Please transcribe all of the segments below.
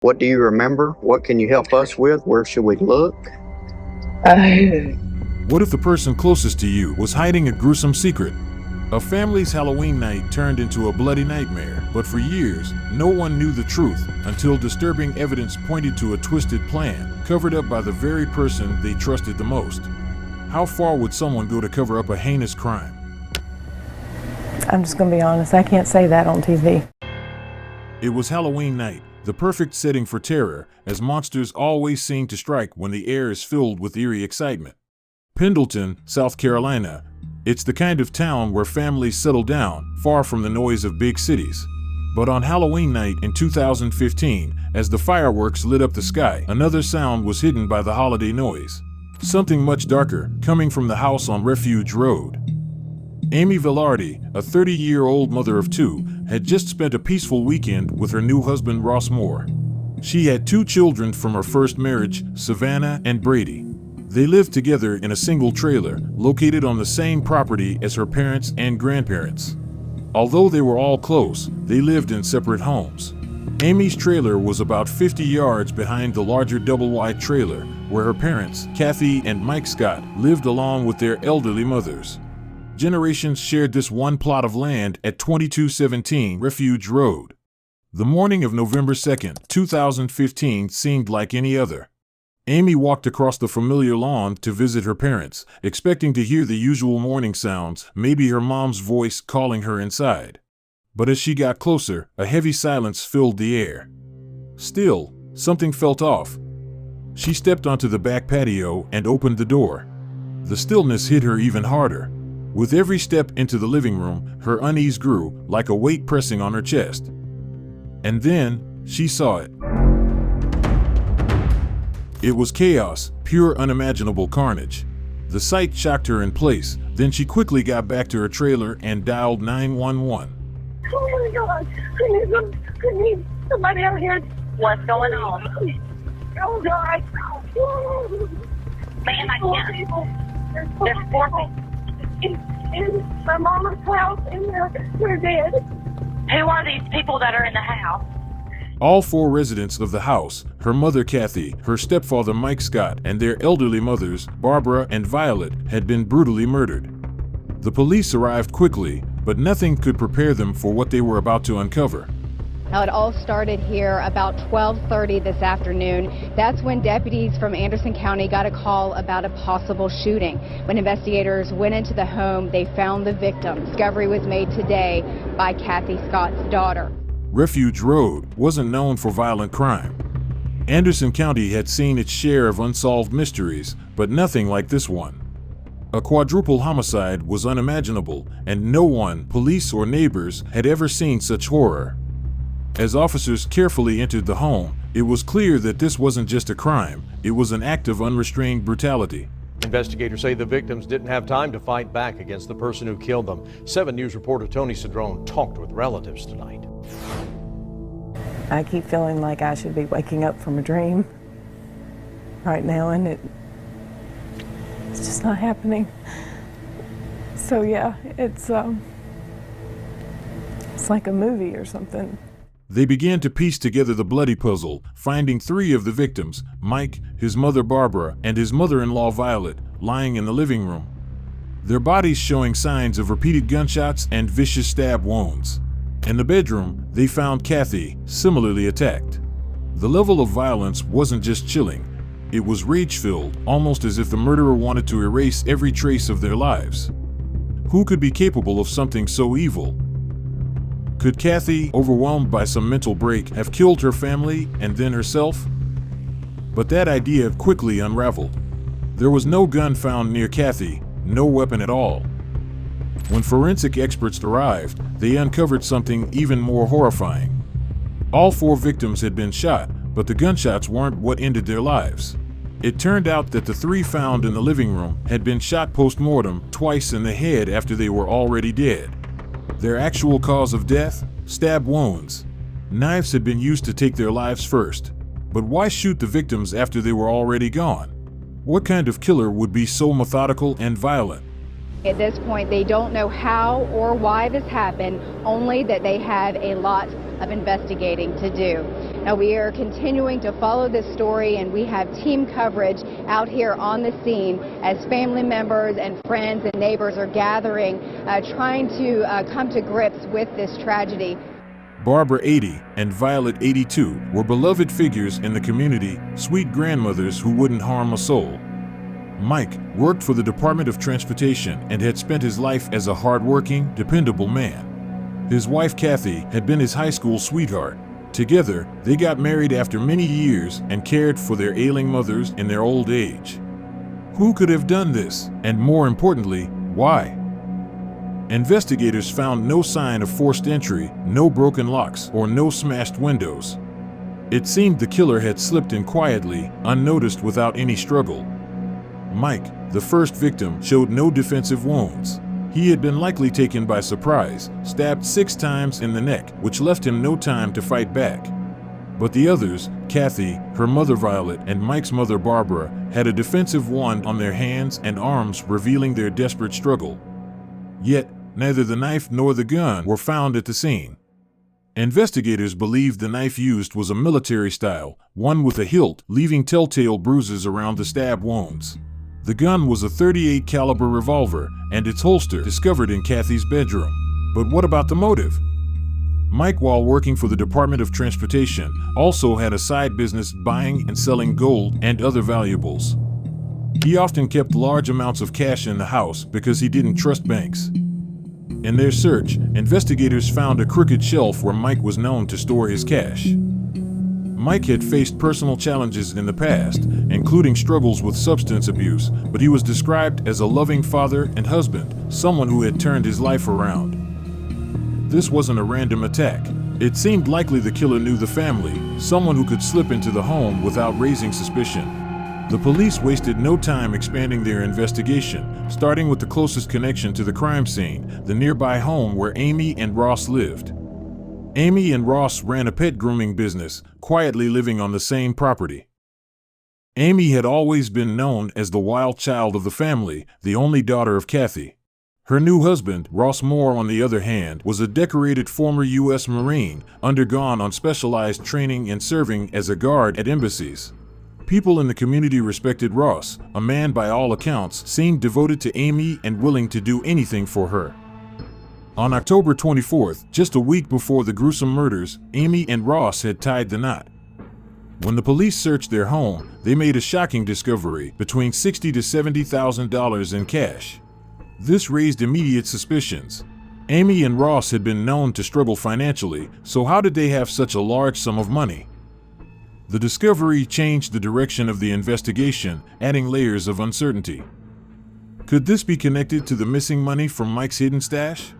What do you remember? What can you help us with? Where should we look? What if the person closest to you was hiding a gruesome secret? A family's Halloween night turned into a bloody nightmare, but for years, no one knew the truth until disturbing evidence pointed to a twisted plan, covered up by the very person they trusted the most. How far would someone go to cover up a heinous crime? I'm just going to be honest, I can't say that on TV. It was Halloween night, the perfect setting for terror, as monsters always seem to strike when the air is filled with eerie excitement. Pendleton, South Carolina. It's the kind of town where families settle down, far from the noise of big cities. But on Halloween night in 2015, as the fireworks lit up the sky, another sound was hidden by the holiday noise. Something much darker, coming from the house on Refuge Road. Amy Velarde, a 30-year-old mother of two, had just spent a peaceful weekend with her new husband Ross Moore. She had two children from her first marriage, Savannah and Brady. They lived together in a single trailer, located on the same property as her parents and grandparents. Although they were all close, they lived in separate homes. Amy's trailer was about 50 yards behind the larger double-wide trailer, where her parents, Kathy and Mike Scott, lived along with their elderly mothers. Generations shared this one plot of land at 2217 Refuge Road. The morning of November 2nd, 2015 seemed like any other. Amy walked across the familiar lawn to visit her parents, expecting to hear the usual morning sounds, maybe her mom's voice calling her inside. But as she got closer, a heavy silence filled the air. Still, something felt off. She stepped onto the back patio and opened the door. The stillness hit her even harder. With every step into the living room, her unease grew, like a weight pressing on her chest. And then, she saw it. It was chaos, pure unimaginable carnage. The sight shocked her in place, then she quickly got back to her trailer and dialed 911. Oh my God, I need somebody out here. What's going on? Oh God. Man, I can't. There's four people. In my mama's house, and they're dead. Who are these people that are in the house? All four residents of the house, her mother Kathy, her stepfather Mike Scott, and their elderly mothers, Barbara and Violet, had been brutally murdered. The police arrived quickly, but nothing could prepare them for what they were about to uncover. Now, it all started here about 12:30 this afternoon. That's when deputies from Anderson County got a call about a possible shooting. When investigators went into the home, they found the victim. Discovery was made today by Kathy Scott's daughter. Refuge Road wasn't known for violent crime. Anderson County had seen its share of unsolved mysteries, but nothing like this one. A quadruple homicide was unimaginable, and no one, police or neighbors, had ever seen such horror. As officers carefully entered the home, it was clear that this wasn't just a crime, it was an act of unrestrained brutality. Investigators say the victims didn't have time to fight back against the person who killed them. 7 News reporter Tony Cedrone talked with relatives tonight. I keep feeling like I should be waking up from a dream right now, and it's just not happening. So yeah, it's like a movie or something. They began to piece together the bloody puzzle, finding 3 of the victims, Mike, his mother Barbara, and his mother-in-law Violet, lying in the living room. Their bodies showing signs of repeated gunshots and vicious stab wounds. In the bedroom, they found Kathy, similarly attacked. The level of violence wasn't just chilling, it was rage-filled, almost as if the murderer wanted to erase every trace of their lives. Who could be capable of something so evil? Could Kathy, overwhelmed by some mental break, have killed her family and then herself? But that idea quickly unraveled. There was no gun found near Kathy, no weapon at all. When forensic experts arrived, they uncovered something even more horrifying. All 4 victims had been shot, but the gunshots weren't what ended their lives. It turned out that the 3 found in the living room had been shot post-mortem twice in the head after they were already dead. Their actual cause of death? Stab wounds. Knives had been used to take their lives first. But why shoot the victims after they were already gone? What kind of killer would be so methodical and violent? At this point, they don't know how or why this happened, only that they have a lot of investigating to do. Now, we are continuing to follow this story, and we have team coverage out here on the scene as family members and friends and neighbors are gathering, trying to come to grips with this tragedy. Barbara, 80, and Violet, 82, were beloved figures in the community, sweet grandmothers who wouldn't harm a soul. Mike worked for the Department of Transportation and had spent his life as a hard-working, dependable man. His wife, Kathy, had been his high school sweetheart. Together, they got married after many years and cared for their ailing mothers in their old age. Who could have done this? And more importantly, why? Investigators found no sign of forced entry, no broken locks, or no smashed windows. It seemed the killer had slipped in quietly, unnoticed, without any struggle. Mike, the first victim, showed no defensive wounds. He had been likely taken by surprise, stabbed 6 times in the neck, which left him no time to fight back. But the others, Kathy, her mother Violet, and Mike's mother Barbara, had a defensive wound on their hands and arms, revealing their desperate struggle. Yet, neither the knife nor the gun were found at the scene. Investigators believed the knife used was a military style, one with a hilt, leaving telltale bruises around the stab wounds. The gun was a .38 caliber revolver, and its holster discovered in Kathy's bedroom. But what about the motive? Mike, while working for the Department of Transportation, also had a side business buying and selling gold and other valuables. He often kept large amounts of cash in the house because he didn't trust banks. In their search, investigators found a crooked shelf where Mike was known to store his cash. Mike had faced personal challenges in the past, including struggles with substance abuse, but he was described as a loving father and husband, someone who had turned his life around. This wasn't a random attack. It seemed likely the killer knew the family, someone who could slip into the home without raising suspicion. The police wasted no time expanding their investigation, starting with the closest connection to the crime scene, the nearby home where Amy and Ross lived. Amy and Ross ran a pet grooming business, quietly living on the same property. Amy had always been known as the wild child of the family, the only daughter of Kathy. Her new husband, Ross Moore, on the other hand, was a decorated former U.S. Marine, undergone on specialized training and serving as a guard at embassies. People in the community respected Ross, a man by all accounts seemed devoted to Amy and willing to do anything for her. On October 24th, just a week before the gruesome murders, Amy and Ross had tied the knot. When the police searched their home, they made a shocking discovery: between $60,000 to $70,000 in cash. This raised immediate suspicions. Amy and Ross had been known to struggle financially, so how did they have such a large sum of money? The discovery changed the direction of the investigation, adding layers of uncertainty. Could this be connected to the missing money from Mike's hidden stash?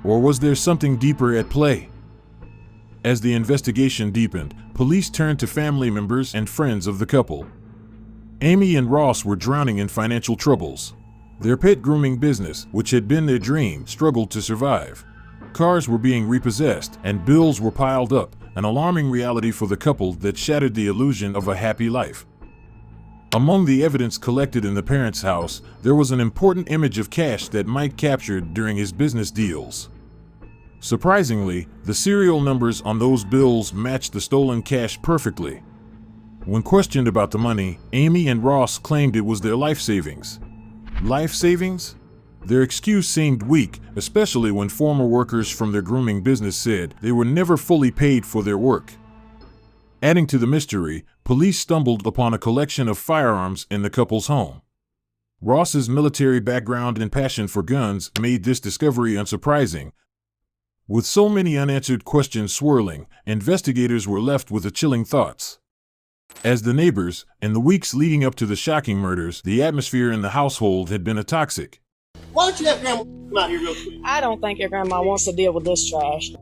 Or was there something deeper at play? As the investigation deepened, police turned to family members and friends of the couple. Amy and Ross were drowning in financial troubles. Their pet grooming business, which had been their dream, struggled to survive. Cars were being repossessed and bills were piled up, an alarming reality for the couple that shattered the illusion of a happy life. Among the evidence collected in the parents' house, there was an important image of cash that Mike captured during his business deals. Surprisingly, the serial numbers on those bills matched the stolen cash perfectly. When questioned about the money, Amy and Ross claimed it was their life savings. Life savings? Their excuse seemed weak, especially when former workers from their grooming business said they were never fully paid for their work. Adding to the mystery, police stumbled upon a collection of firearms in the couple's home. Ross's military background and passion for guns made this discovery unsurprising. With so many unanswered questions swirling, investigators were left with the chilling thoughts. As the neighbors, in the weeks leading up to the shocking murders, the atmosphere in the household had been toxic. Why don't you have Grandma come out here real quick? I don't think your grandma wants to deal with this trash. I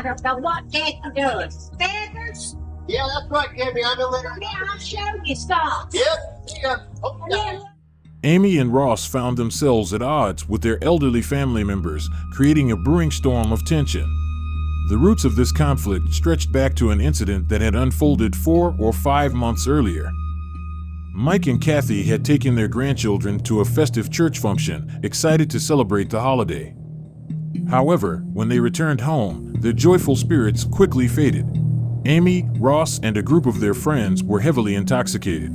don't know what Daddy does. Feathers? Yeah, that's right, Gabby. I'm gonna let her. Yeah, I'll show you stuff. Yep. Yeah. Oh, yeah. Amy and Ross found themselves at odds with their elderly family members, creating a brewing storm of tension. The roots of this conflict stretched back to an incident that had unfolded 4 or 5 months earlier. Mike and Kathy had taken their grandchildren to a festive church function, excited to celebrate the holiday. However, when they returned home, their joyful spirits quickly faded. Amy, Ross, and a group of their friends were heavily intoxicated.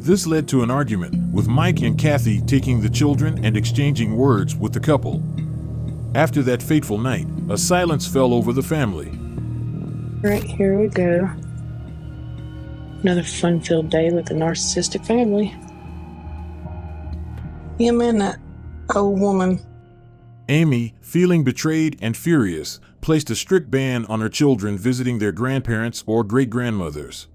This led to an argument, with Mike and Kathy taking the children and exchanging words with the couple. After that fateful night, a silence fell over the family. Right, here we go. Another fun-filled day with a narcissistic family. Him and that old woman. Amy, feeling betrayed and furious, placed a strict ban on her children visiting their grandparents or great-grandmothers.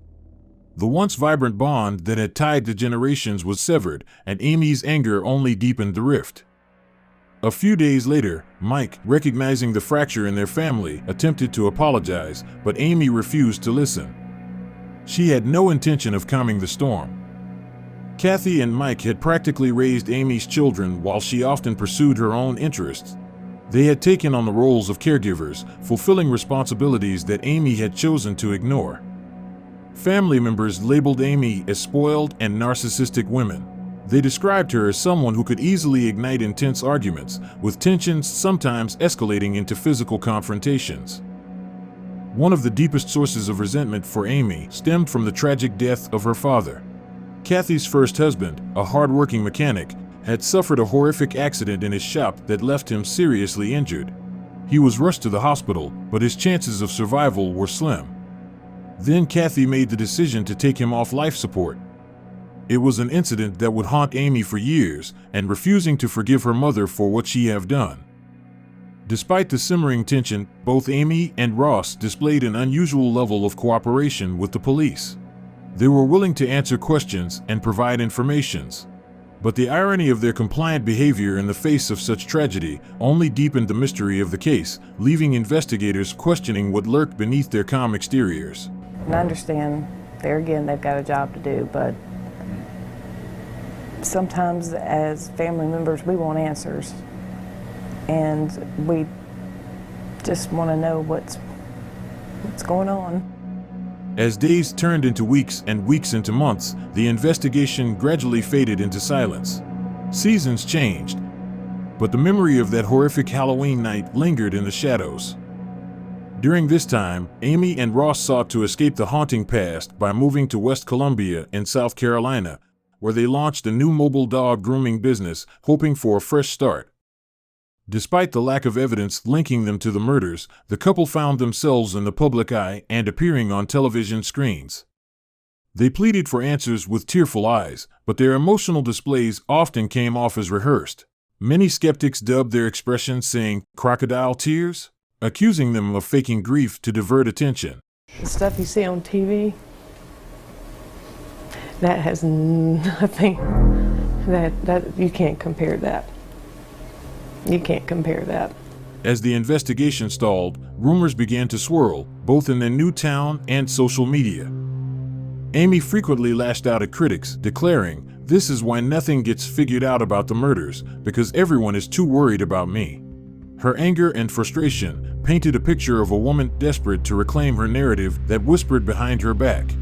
The once vibrant bond that had tied the generations was severed, and Amy's anger only deepened the rift. A few days later, Mike, recognizing the fracture in their family, attempted to apologize, but Amy refused to listen. She had no intention of calming the storm. Kathy and Mike had practically raised Amy's children while she often pursued her own interests. They had taken on the roles of caregivers, fulfilling responsibilities that Amy had chosen to ignore. Family members labeled Amy as spoiled and narcissistic women. They described her as someone who could easily ignite intense arguments, with tensions sometimes escalating into physical confrontations. One of the deepest sources of resentment for Amy stemmed from the tragic death of her father. Kathy's first husband, a hard-working mechanic, had suffered a horrific accident in his shop that left him seriously injured. He was rushed to the hospital, but his chances of survival were slim. Then Kathy made the decision to take him off life support. It was an incident that would haunt Amy for years, and refusing to forgive her mother for what she had done. Despite the simmering tension, both Amy and Ross displayed an unusual level of cooperation with the police. They were willing to answer questions and provide information. But the irony of their compliant behavior in the face of such tragedy only deepened the mystery of the case, leaving investigators questioning what lurked beneath their calm exteriors. And I understand, there again, they've got a job to do, but sometimes as family members, we want answers. And we just want to know what's going on. As days turned into weeks and weeks into months, the investigation gradually faded into silence. Seasons changed, but the memory of that horrific Halloween night lingered in the shadows. During this time, Amy and Ross sought to escape the haunting past by moving to West Columbia in South Carolina, where they launched a new mobile dog grooming business, hoping for a fresh start. Despite the lack of evidence linking them to the murders, the couple found themselves in the public eye and appearing on television screens. They pleaded for answers with tearful eyes, but their emotional displays often came off as rehearsed. Many skeptics dubbed their expressions saying, "crocodile tears," accusing them of faking grief to divert attention. The stuff you see on TV, that has nothing, that you can't compare that. You can't compare that. As the investigation stalled, rumors began to swirl, both in their new town and social media. Amy frequently lashed out at critics, declaring, "This is why nothing gets figured out about the murders, because everyone is too worried about me." Her anger and frustration painted a picture of a woman desperate to reclaim her narrative that whispered behind her back.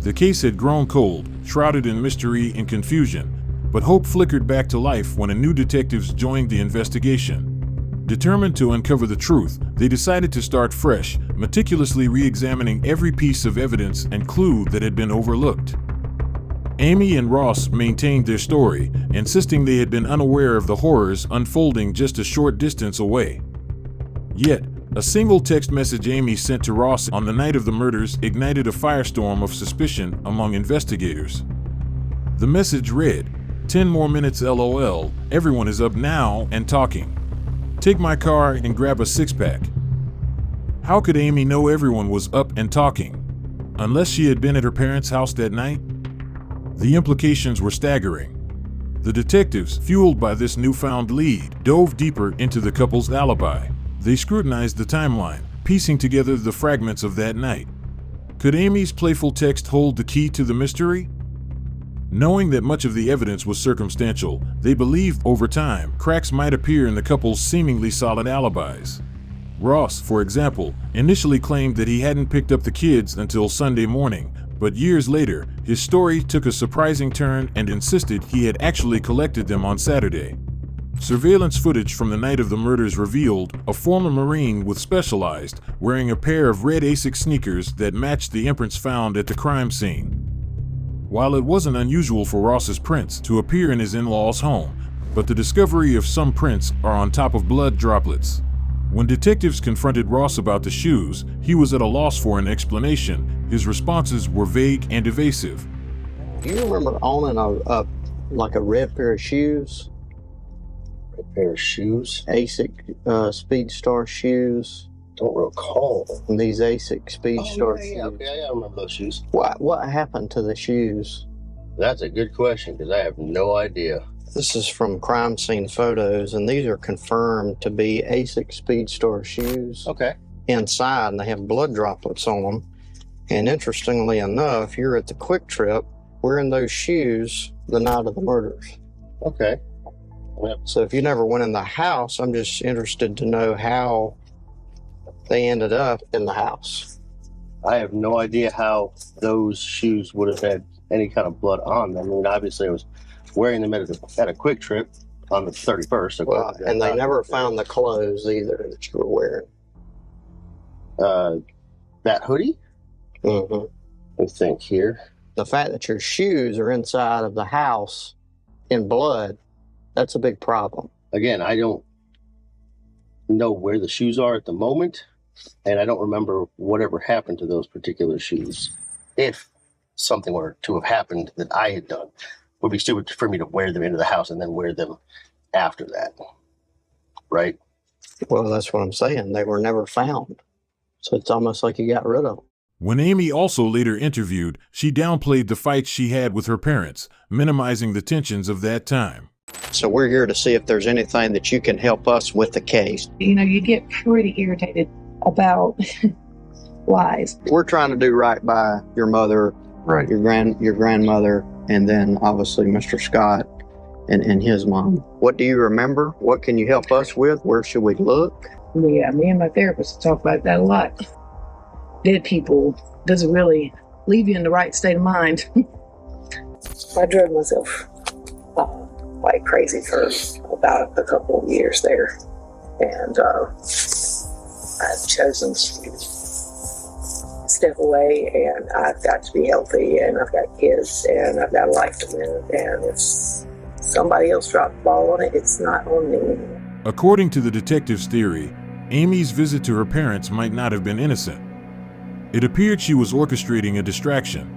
The case had grown cold, shrouded in mystery and confusion, but hope flickered back to life when a new detectives joined the investigation. Determined to uncover the truth, they decided to start fresh, meticulously re-examining every piece of evidence and clue that had been overlooked. Amy and Ross maintained their story, insisting they had been unaware of the horrors unfolding just a short distance away. Yet, a single text message Amy sent to Ross on the night of the murders ignited a firestorm of suspicion among investigators. The message read, "10 more minutes LOL, everyone is up now and talking. Take my car and grab a six-pack." How could Amy know everyone was up and talking? Unless she had been at her parents' house that night? The implications were staggering. The detectives, fueled by this newfound lead, dove deeper into the couple's alibi. They scrutinized the timeline, piecing together the fragments of that night. Could Amy's playful text hold the key to the mystery? Knowing that much of the evidence was circumstantial, they believed over time cracks might appear in the couple's seemingly solid alibis. Ross, for example, initially claimed that he hadn't picked up the kids until Sunday morning, But years later, his story took a surprising turn and insisted he had actually collected them on Saturday. Surveillance footage from the night of the murders revealed a former Marine with Specialized wearing a pair of red Asics sneakers that matched the imprints found at the crime scene. While it wasn't unusual for Ross's prints to appear in his in-laws' home, but the discovery of some prints are on top of blood droplets. When detectives confronted Ross about the shoes, he was at a loss for an explanation. His responses were vague and evasive. Do you remember owning like a red pair of shoes? Red pair of shoes? Asic Speedstar shoes. Don't recall. And these Asic Speedstar shoes. Yeah, I remember those shoes. What happened to the shoes? That's a good question because I have no idea. This is from crime scene photos, and these are confirmed to be Asic Speedstar shoes. Okay. Inside, and they have blood droplets on them. And interestingly enough, you're at the Quick Trip wearing those shoes the night of the murders. Okay. So if you never went in the house, I'm just interested to know how they ended up in the house. I have no idea how those shoes would have had any kind of blood on them. I mean, obviously I was wearing them at a Quick Trip on the 31st. Well, and they never found the clothes either that you were wearing. That hoodie? Mm-hmm. Let me think here. The fact that your shoes are inside of the house in blood, that's a big problem. Again, I don't know where the shoes are at the moment, and I don't remember whatever happened to those particular shoes. If something were to have happened that I had done, it would be stupid for me to wear them into the house and then wear them after that, right? Well, that's what I'm saying. They were never found. So it's almost like you got rid of them. When Amy also later interviewed, she downplayed the fights she had with her parents, minimizing the tensions of that time. So we're here to see if there's anything that you can help us with the case. You know, you get pretty irritated about lies. We're trying to do right by your mother, right? Your grandmother, and then obviously Mr. Scott and his mom. What do you remember? What can you help us with? Where should we look? Yeah, me and my therapist talk about that a lot. Dead people doesn't really leave you in the right state of mind. I drove myself like crazy for about a couple of years there, and I've chosen to step away, and I've got to be healthy, and I've got kids, and I've got a life to live, and if somebody else dropped the ball on it, it's not on me anymore. According to the detective's theory, Amy's visit to her parents might not have been innocent. It appeared she was orchestrating a distraction.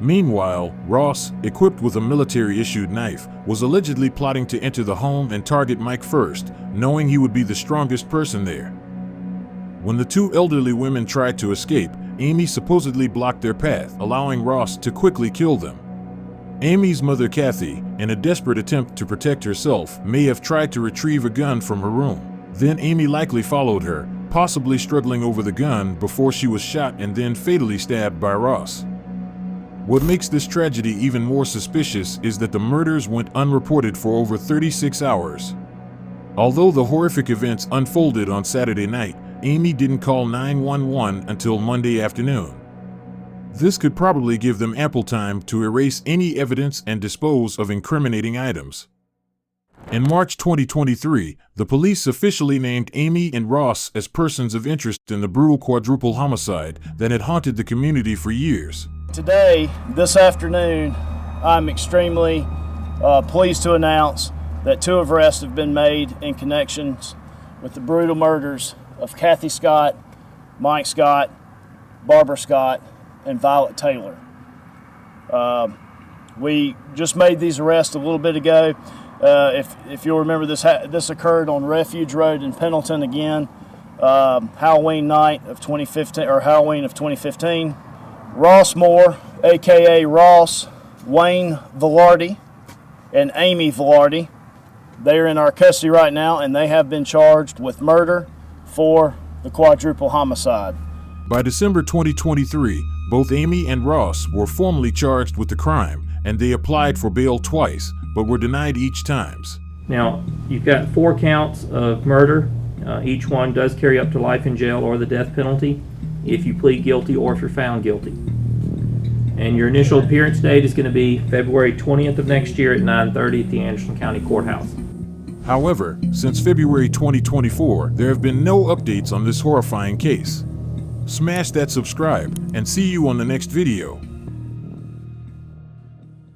Meanwhile, Ross, equipped with a military-issued knife, was allegedly plotting to enter the home and target Mike first, knowing he would be the strongest person there. When the two elderly women tried to escape, Amy supposedly blocked their path, allowing Ross to quickly kill them. Amy's mother, Kathy, in a desperate attempt to protect herself, may have tried to retrieve a gun from her room. Then Amy likely followed her, possibly struggling over the gun before she was shot and then fatally stabbed by Ross. What makes this tragedy even more suspicious is that the murders went unreported for over 36 hours. Although the horrific events unfolded on Saturday night, Amy didn't call 911 until Monday afternoon. This could probably give them ample time to erase any evidence and dispose of incriminating items. In March 2023, the police officially named Amy and Ross as persons of interest in the brutal quadruple homicide that had haunted the community for years. Today, this afternoon, I'm extremely pleased to announce that 2 arrests have been made in connections with the brutal murders of Kathy Scott, Mike Scott, Barbara Scott, and Violet Taylor. We just made these arrests a little bit ago. If you'll remember, this occurred on Refuge Road in Pendleton again, Halloween night of 2015, or Halloween of 2015. Ross Moore, aka Ross, Wayne Velarde, and Amy Velarde. They are in our custody right now, and they have been charged with murder for the quadruple homicide. By December 2023, both Amy and Ross were formally charged with the crime, and they applied for bail twice, but were denied each time. Now, you've got 4 counts of murder. Each one does carry up to life in jail or the death penalty if you plead guilty or if you're found guilty. And your initial appearance date is going to be February 20th of next year at 9:30 at the Anderson County Courthouse. However, since February 2024, there have been no updates on this horrifying case. Smash that subscribe and see you on the next video.